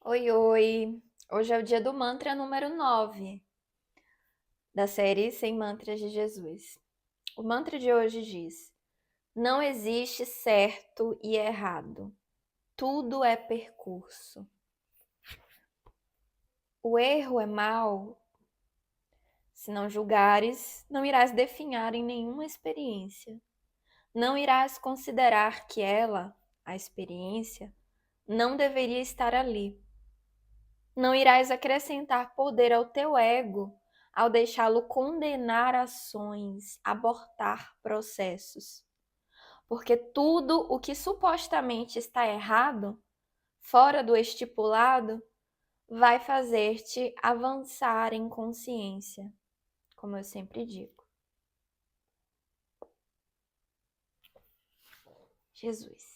Oi, oi! Hoje é o dia do mantra número 9 da série Sem Mantras de Jesus. O mantra de hoje diz: Não existe certo e errado. Tudo é percurso. O erro é mau. Se não julgares, não irás definhar em nenhuma experiência. Não irás considerar que ela, a experiência, não deveria estar ali. Não irás acrescentar poder ao teu ego ao deixá-lo condenar ações, abortar processos. Porque tudo o que supostamente está errado, fora do estipulado, vai fazer-te avançar em consciência, como eu sempre digo. Jesus.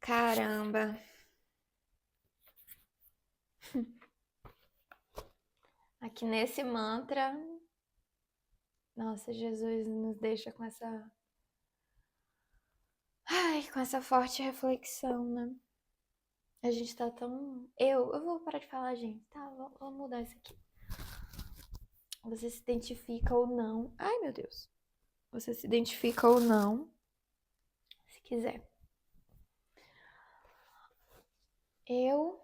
Caramba. Aqui nesse mantra, nossa, Jesus nos deixa com essa forte reflexão, né? A gente tá tão. Eu vou parar de falar, gente, tá? Vou mudar isso aqui. Você se identifica ou não. Ai, meu Deus. Você se identifica ou não, se quiser. Eu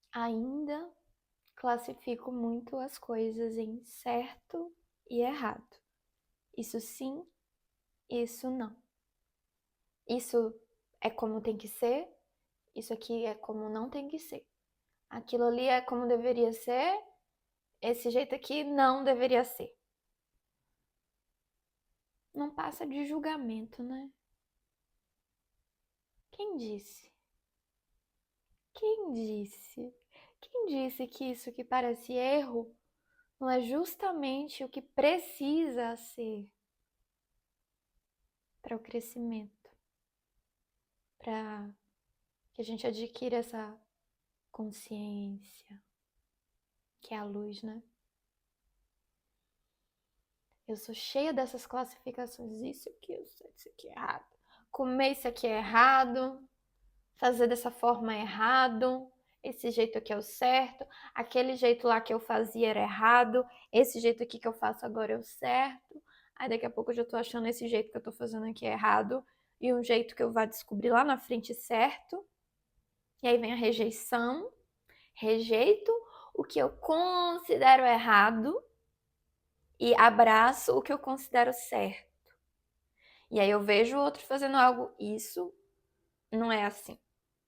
ainda classifico muito as coisas em certo e errado. Isso sim, isso não. Isso é como tem que ser, isso aqui é como não tem que ser. Aquilo ali é como deveria ser, esse jeito aqui não deveria ser. Não passa de julgamento, né? Quem disse? Quem disse? Quem disse que isso que parece erro não é justamente o que precisa ser para o crescimento, para que a gente adquira essa consciência, que é a luz, né? Eu sou cheia dessas classificações, isso aqui, isso aqui é errado. Comer isso aqui é errado, fazer dessa forma é errado, esse jeito aqui é o certo, aquele jeito lá que eu fazia era errado, esse jeito aqui que eu faço agora é o certo. Aí daqui a pouco eu já tô achando esse jeito que eu tô fazendo aqui é errado e um jeito que eu vá descobrir lá na frente certo. E aí vem a rejeição, rejeito o que eu considero errado e abraço o que eu considero certo. E aí eu vejo o outro fazendo algo, isso não é assim,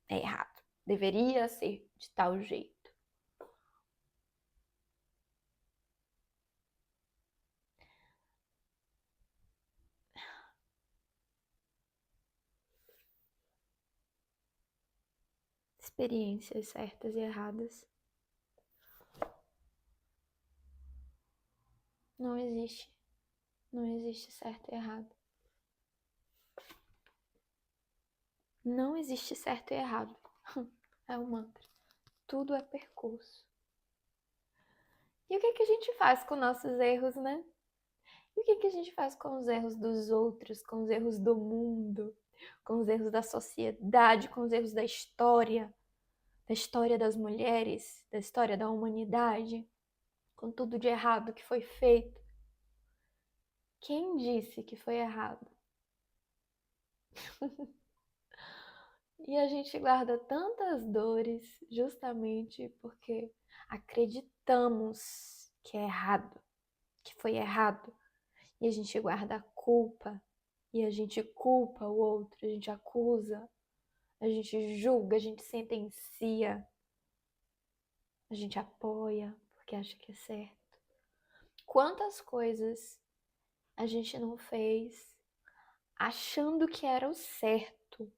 é errado. Deveria ser de tal jeito. Experiências certas e erradas. Não existe. Não existe certo e errado. Não existe certo e errado. É um mantra. Tudo é percurso. E o que que a gente faz com nossos erros, né? E o que que a gente faz com os erros dos outros, com os erros do mundo, com os erros da sociedade, com os erros da história das mulheres, da história da humanidade, com tudo de errado que foi feito? Quem disse que foi errado? E a gente guarda tantas dores justamente porque acreditamos que é errado, que foi errado. E a gente guarda a culpa, e a gente culpa o outro, a gente acusa, a gente julga, a gente sentencia, a gente apoia porque acha que é certo. Quantas coisas a gente não fez achando que era o certo,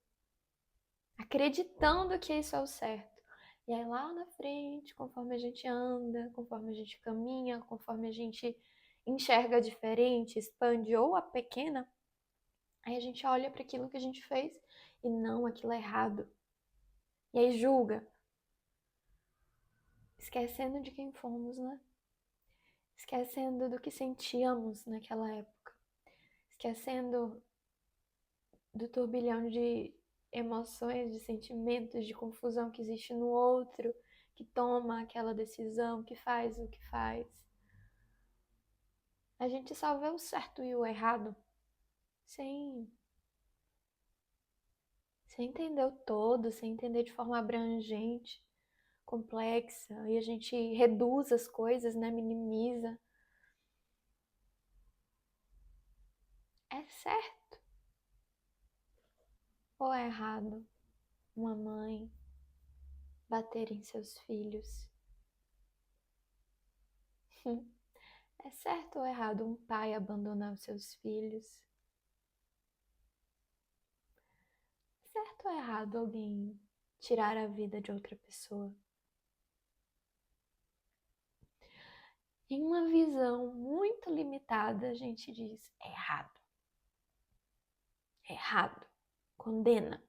acreditando que isso é o certo. E aí lá na frente, conforme a gente anda, conforme a gente caminha, conforme a gente enxerga diferente, expande ou a pequena, aí a gente olha para aquilo que a gente fez e não, aquilo é errado. E aí julga, esquecendo de quem fomos, né? Esquecendo do que sentíamos naquela época, esquecendo do turbilhão de emoções, de sentimentos, de confusão que existe no outro, que toma aquela decisão, que faz o que faz. A gente só vê o certo e o errado sem, sem entender o todo, sem entender de forma abrangente, complexa, e a gente reduz as coisas, né? Minimiza. É certo ou é errado uma mãe bater em seus filhos? É certo ou errado um pai abandonar os seus filhos? É certo ou errado alguém tirar a vida de outra pessoa? Em uma visão muito limitada, a gente diz: é errado. É errado. Condena.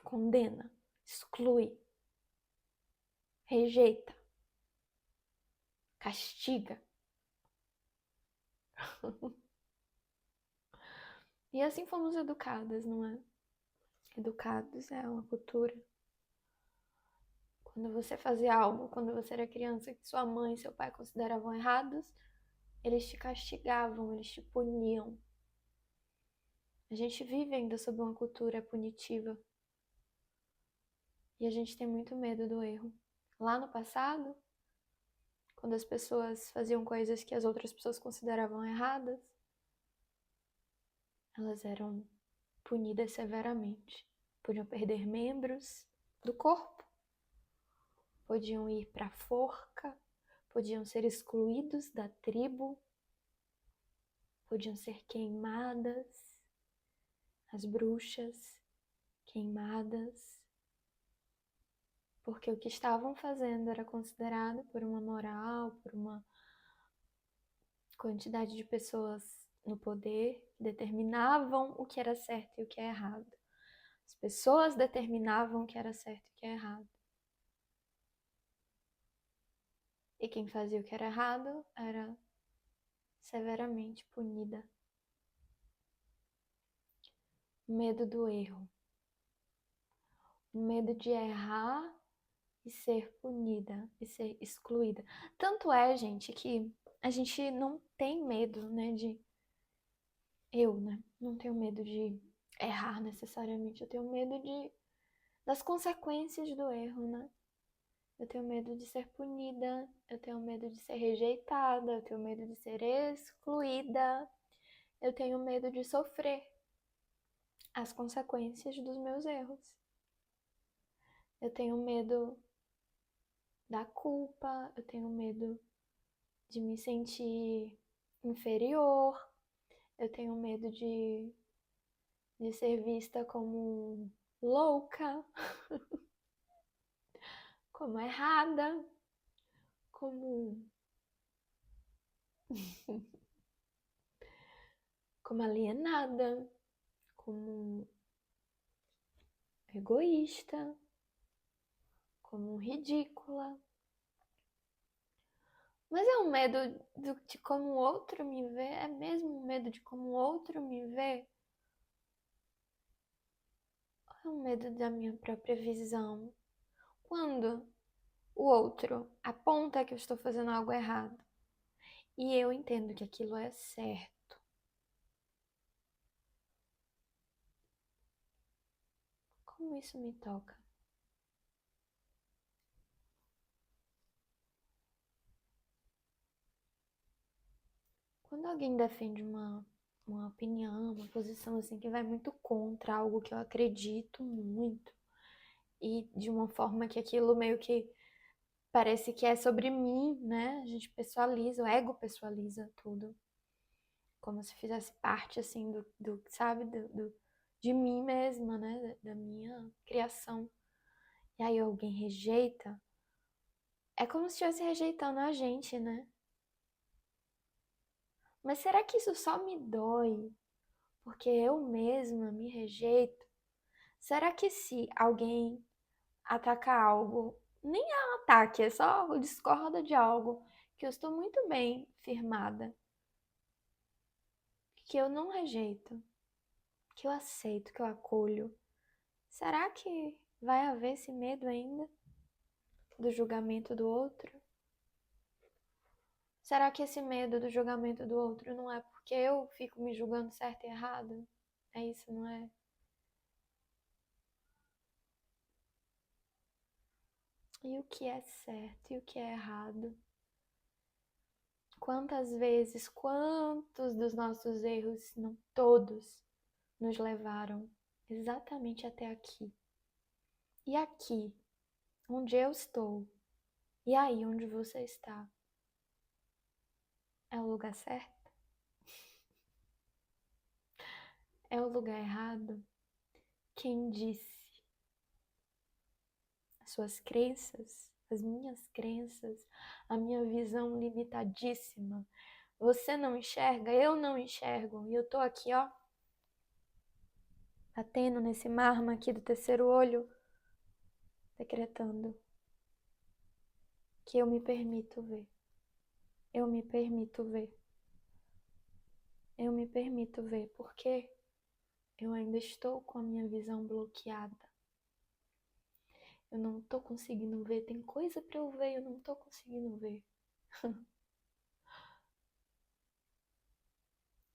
Condena. Exclui. Rejeita. Castiga. E assim fomos educadas, não é? Educados é uma cultura. Quando você fazia algo, quando você era criança, que sua mãe e seu pai consideravam errados, eles te castigavam, eles te puniam. A gente vive ainda sob uma cultura punitiva. E a gente tem muito medo do erro. Lá no passado, quando as pessoas faziam coisas que as outras pessoas consideravam erradas, elas eram punidas severamente. Podiam perder membros do corpo, podiam ir para a forca, podiam ser excluídos da tribo, podiam ser queimadas, as bruxas queimadas, porque o que estavam fazendo era considerado por uma moral, por uma quantidade de pessoas no poder que determinavam o que era certo e o que é errado. As pessoas determinavam o que era certo e o que é errado. E quem fazia o que era errado era severamente punida. O medo do erro. O medo de errar e ser punida, e ser excluída. Tanto é, gente, que a gente não tem medo, né, de... Eu, né, não tenho medo de errar necessariamente. Eu tenho medo das consequências do erro, né? Eu tenho medo de ser punida, eu tenho medo de ser rejeitada, eu tenho medo de ser excluída, eu tenho medo de sofrer as consequências dos meus erros. Eu tenho medo da culpa, eu tenho medo de me sentir inferior, eu tenho medo de ser vista como louca, como errada, como, como alienada, como egoísta, como ridícula. Mas é um medo de como o outro me vê? É mesmo um medo de como o outro me vê? Ou é um medo da minha própria visão? Quando o outro aponta que eu estou fazendo algo errado e eu entendo que aquilo é certo, como isso me toca? Quando alguém defende uma opinião, uma posição assim que vai muito contra algo que eu acredito muito e de uma forma que aquilo meio que parece que é sobre mim, né? A gente pessoaliza, o ego pessoaliza tudo. Como se fizesse parte, assim, sabe, de mim mesma, né? Da minha criação. E aí alguém rejeita. É como se estivesse rejeitando a gente, né? Mas será que isso só me dói porque eu mesma me rejeito? Será que se alguém atacar algo, nem é um ataque, é só discorda de algo que eu estou muito bem firmada, que eu não rejeito, que eu aceito, que eu acolho, será que vai haver esse medo ainda do julgamento do outro? Será que esse medo do julgamento do outro não é porque eu fico me julgando certo e errado? É isso, não é? E o que é certo e o que é errado? Quantas vezes, quantos dos nossos erros, se não todos, nos levaram exatamente até aqui? E aqui, onde eu estou, e aí onde você está, é o lugar certo? É o lugar errado? Quem disse? As suas crenças, as minhas crenças, a minha visão limitadíssima. Você não enxerga, eu não enxergo. E eu tô aqui, ó, batendo nesse mármore aqui do terceiro olho, decretando que eu me permito ver. Eu me permito ver. Eu me permito ver, porque eu ainda estou com a minha visão bloqueada. Eu não tô conseguindo ver, tem coisa pra eu ver, eu não tô conseguindo ver.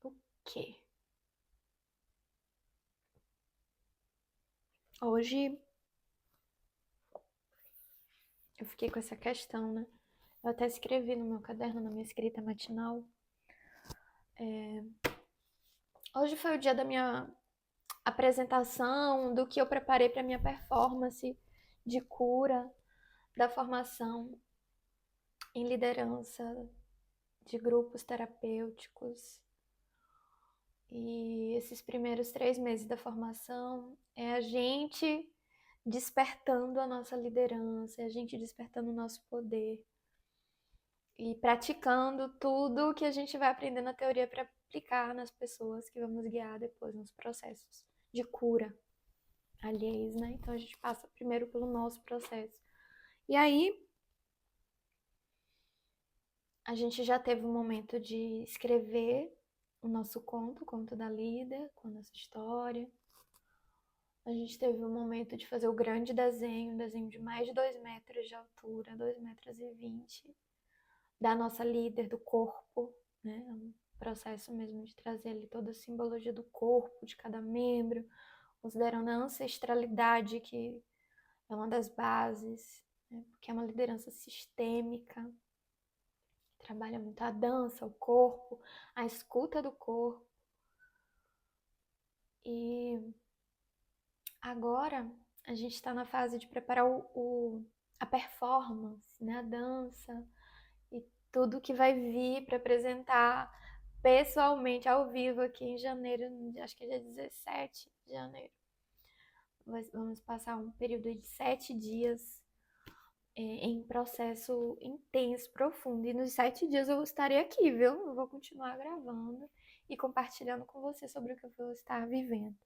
O quê? Hoje eu fiquei com essa questão, né? Eu até escrevi no meu caderno, na minha escrita matinal. Hoje foi o dia da minha apresentação, do que eu preparei para minha performance de cura, da formação em liderança de grupos terapêuticos. E esses primeiros 3 meses da formação é a gente despertando a nossa liderança, é a gente despertando o nosso poder e praticando tudo que a gente vai aprender na teoria para aplicar nas pessoas que vamos guiar depois nos processos de cura alheios, né? Então a gente passa primeiro pelo nosso processo. E aí a gente já teve um momento de escrever o nosso conto, o conto da Lida, com a nossa história. A gente teve um momento de fazer o grande desenho, um desenho de mais de 2 metros de altura, 2,20 m, da nossa líder, do corpo, né? É um processo mesmo de trazer ali toda a simbologia do corpo, de cada membro, considerando a ancestralidade, que é uma das bases, né? Porque é uma liderança sistêmica, trabalha muito a dança, o corpo, a escuta do corpo. E agora a gente está na fase de preparar a performance, né? A dança e tudo que vai vir para apresentar pessoalmente, ao vivo, aqui em janeiro, acho que é dia 17 de janeiro. Vamos passar um período de 7 dias em processo intenso, profundo. E nos 7 dias eu estarei aqui, viu? Eu vou continuar gravando e compartilhando com você sobre o que eu vou estar vivendo.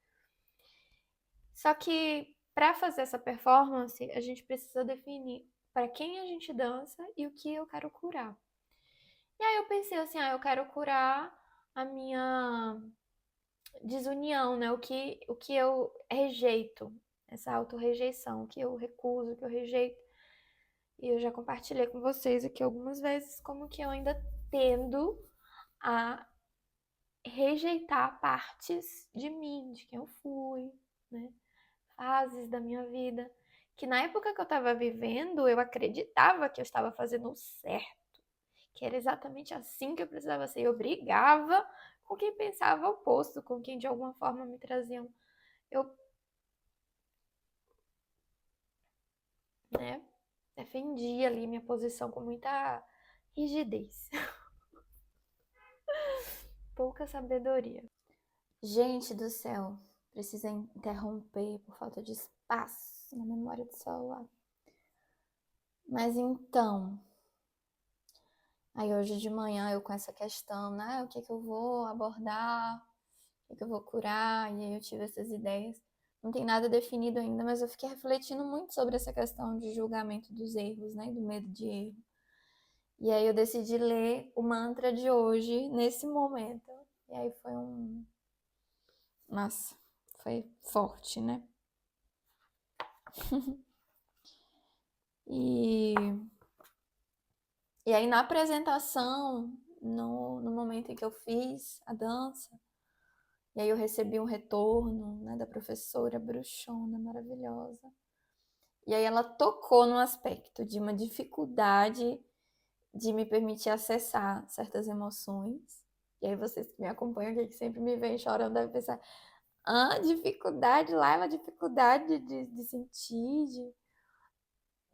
Só que para fazer essa performance, a gente precisa definir para quem a gente dança e o que eu quero curar. E aí eu pensei assim, eu quero curar a minha desunião, né? O que eu rejeito, essa autorrejeição, o que eu recuso, o que eu rejeito. E eu já compartilhei com vocês aqui algumas vezes como que eu ainda tendo a rejeitar partes de mim, de quem eu fui, né? Fases da minha vida, que na época que eu estava vivendo, eu acreditava que eu estava fazendo o certo, que era exatamente assim que eu precisava ser. Eu brigava com quem pensava o oposto, com quem de alguma forma me traziam. Eu, né, defendia ali minha posição com muita rigidez. Pouca sabedoria. Gente do céu, precisa interromper por falta de espaço na memória do celular. Mas então, aí hoje de manhã eu com essa questão, né? O que eu vou abordar, o que eu vou curar, e aí eu tive essas ideias. Não tem nada definido ainda, mas eu fiquei refletindo muito sobre essa questão de julgamento dos erros, né? Do medo de erro. E aí eu decidi ler o mantra de hoje, nesse momento. E aí foi Nossa, Foi forte, né? E, e aí na apresentação, no momento em que eu fiz a dança, e aí eu recebi um retorno, né, da professora bruxona, maravilhosa. E aí ela tocou no aspecto de uma dificuldade de me permitir acessar certas emoções. E aí vocês que me acompanham aqui, que sempre me veem chorando, devem pensar, dificuldade lá, é uma dificuldade de sentir,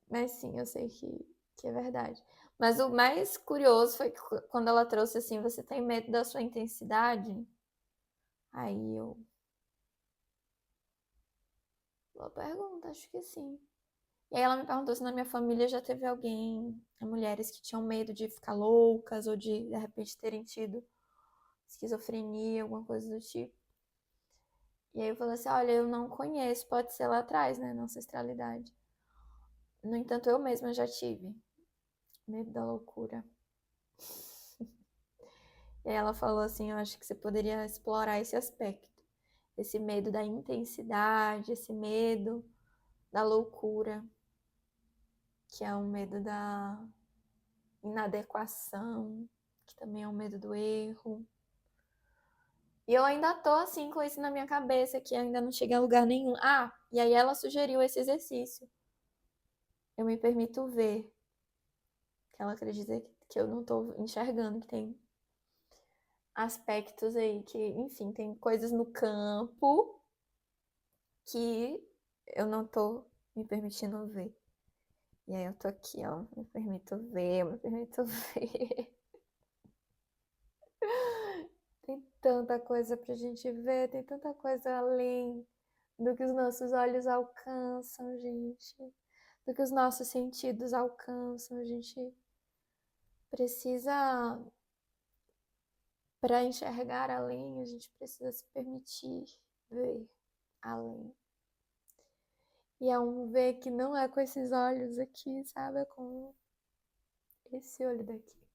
Mas sim, eu sei que é verdade. Mas o mais curioso foi que quando ela trouxe assim, você tem medo da sua intensidade? Aí eu. Boa pergunta, acho que sim. E aí ela me perguntou se na minha família já teve alguém, mulheres que tinham medo de ficar loucas ou de repente terem tido esquizofrenia, alguma coisa do tipo. E aí eu falei assim, olha, eu não conheço, pode ser lá atrás, né, na ancestralidade. No entanto, eu mesma já tive medo da loucura. E aí ela falou assim, eu acho que você poderia explorar esse aspecto. Esse medo da intensidade, esse medo da loucura, que é o medo da inadequação, que também é o medo do erro. E eu ainda tô assim com isso na minha cabeça, que ainda não cheguei a lugar nenhum. E aí ela sugeriu esse exercício. Eu me permito ver, que ela acredita que eu não tô enxergando, que tem aspectos aí que, enfim, tem coisas no campo que eu não tô me permitindo ver. E aí eu tô aqui, ó, me permito ver, me permito ver. Tem tanta coisa pra gente ver, tem tanta coisa além do que os nossos olhos alcançam, gente. Do que os nossos sentidos alcançam. A gente precisa, para enxergar além, a gente precisa se permitir ver além. E é um ver que não é com esses olhos aqui, sabe? É com esse olho daqui.